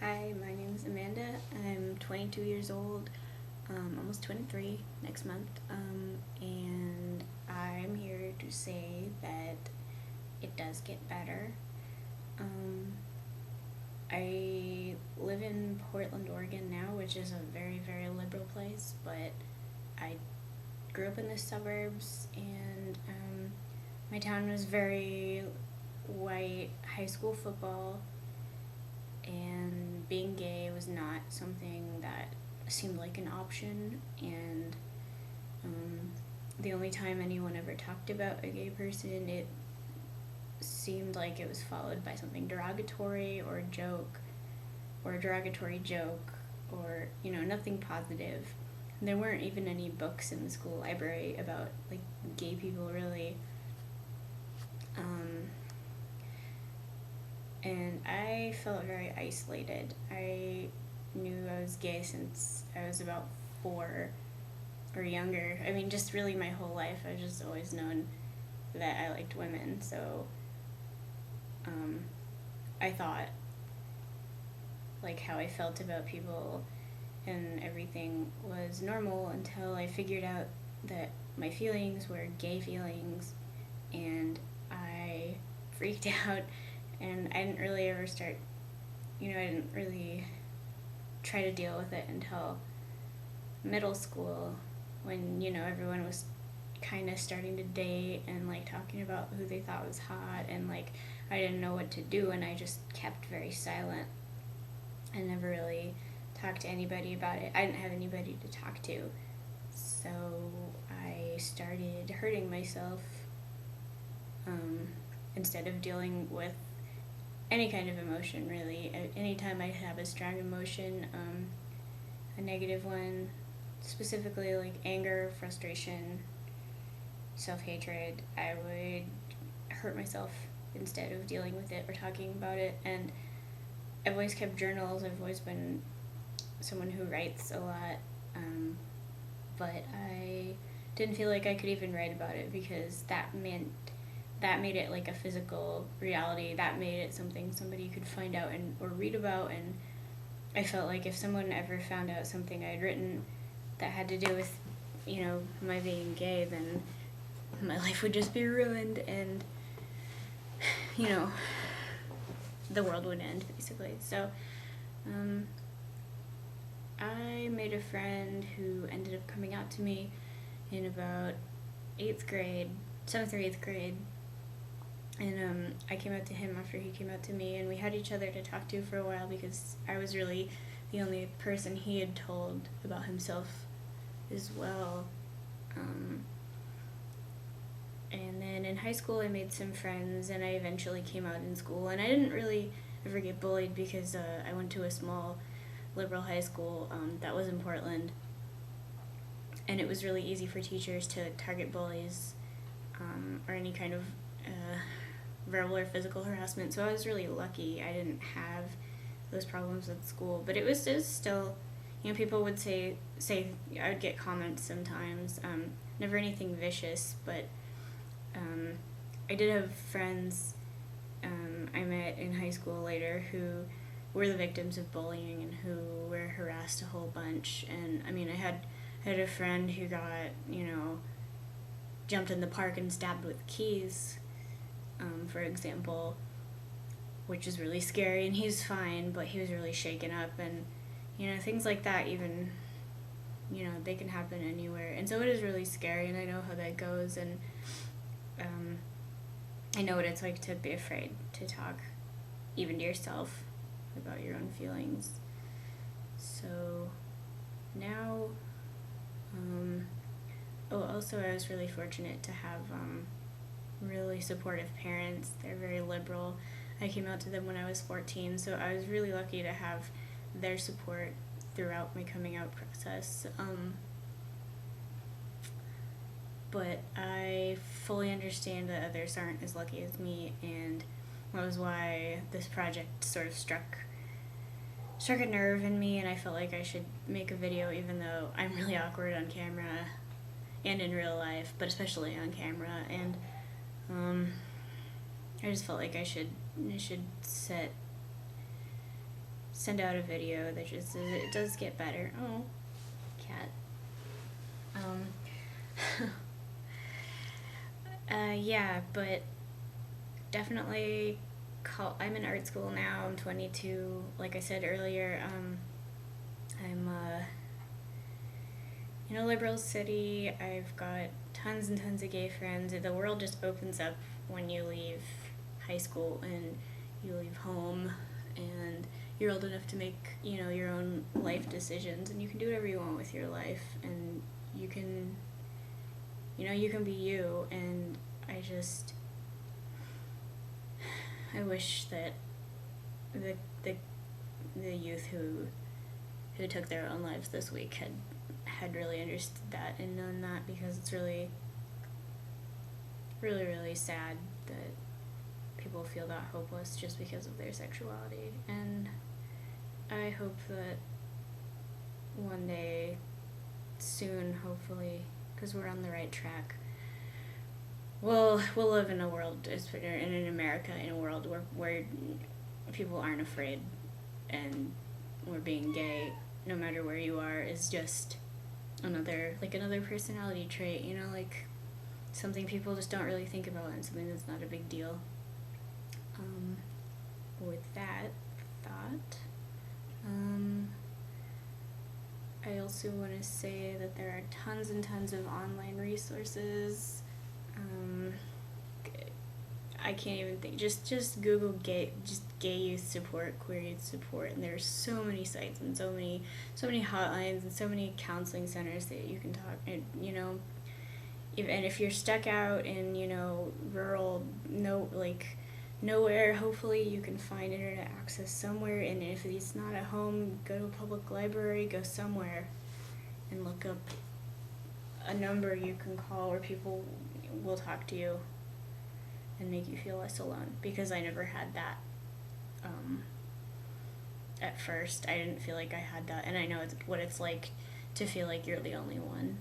Hi, my name is Amanda. I'm 22 years old, almost 23 next month, and I'm here to say that it does get better. Um, I live in Portland, Oregon now, which is a very, very liberal place, but I grew up in the suburbs, and my town was very white, high school football, and being gay was not something that seemed like an option. And the only time anyone ever talked about a gay person, it seemed like it was followed by something derogatory or a joke, or a derogatory joke, or nothing positive. And there weren't even any books in the school library about like gay people really. And I felt very isolated. I knew I was gay since I was about 4 or younger. I mean, just really my whole life. I've just always known that I liked women. So I thought like how I felt about people and everything was normal until I figured out that my feelings were gay feelings, and I freaked out. And I didn't really ever start, I didn't really try to deal with it until middle school, when, everyone was kind of starting to date and, like, talking about who they thought was hot, and, like, I didn't know what to do, and I just kept very silent. I never really talked to anybody about it. I didn't have anybody to talk to, so I started hurting myself instead of dealing with any kind of emotion, really. Anytime I have a strong emotion, a negative one, specifically like anger, frustration, self-hatred, I would hurt myself instead of dealing with it or talking about it. And I've always kept journals. I've always been someone who writes a lot, but I didn't feel like I could even write about it, because that made it like a physical reality. That made it something somebody could find out or read about. And I felt like if someone ever found out something I'd written that had to do with, my being gay, then my life would just be ruined, and, the world would end, basically. So, I made a friend who ended up coming out to me in about 7th or 8th grade. And I came out to him after he came out to me, and we had each other to talk to for a while, because I was really the only person he had told about himself as well. And then in high school I made some friends, and I eventually came out in school, and I didn't really ever get bullied, because I went to a small liberal high school that was in Portland, and it was really easy for teachers to target bullies or any kind of verbal or physical harassment. So I was really lucky. I didn't have those problems at school, but it was just still, people would say I would get comments sometimes, never anything vicious, but I did have friends I met in high school later who were the victims of bullying and who were harassed a whole bunch. And I mean, I had a friend who got, jumped in the park and stabbed with keys, for example, which is really scary. And he's fine, but he was really shaken up. And, things like that, even, they can happen anywhere. And so it is really scary, and I know how that goes. And I know what it's like to be afraid to talk, even to yourself, about your own feelings. So now, also I was really fortunate to have really supportive parents. They're very liberal. I came out to them when I was 14, so I was really lucky to have their support throughout my coming out process. But I fully understand that others aren't as lucky as me, and that was why this project sort of struck a nerve in me, and I felt like I should make a video, even though I'm really awkward on camera and in real life, but especially on camera. And I just felt like I should set send out a video that just says it does get better. Oh, cat. Yeah, but definitely I'm in art school now. I'm 22. Like I said earlier, I'm in a liberal city. I've got tons and tons of gay friends. The world just opens up when you leave high school and you leave home and you're old enough to make, your own life decisions, and you can do whatever you want with your life, and you can be you. And I wish that the youth who took their own lives this week had really understood that and known that, because it's really, really, really sad that people feel that hopeless just because of their sexuality. And I hope that one day, soon, hopefully, because we're on the right track, we'll live in a world, in America, in a world where people aren't afraid, and where being gay, no matter where you are, is just another personality trait, like something people just don't really think about, and something that's not a big deal. With that thought, I also want to say that there are tons and tons of online resources. I can't even think. Just Google gay youth support, queer youth support, and there's so many sites and so many hotlines and so many counseling centers that you can talk. And and if you're stuck out in rural, nowhere, hopefully you can find internet access somewhere. And if it's not at home, go to a public library, go somewhere, and look up a number you can call where people will talk to you and make you feel less alone, because I never had that. At first, I didn't feel like I had that, and I know what it's like to feel like you're the only one.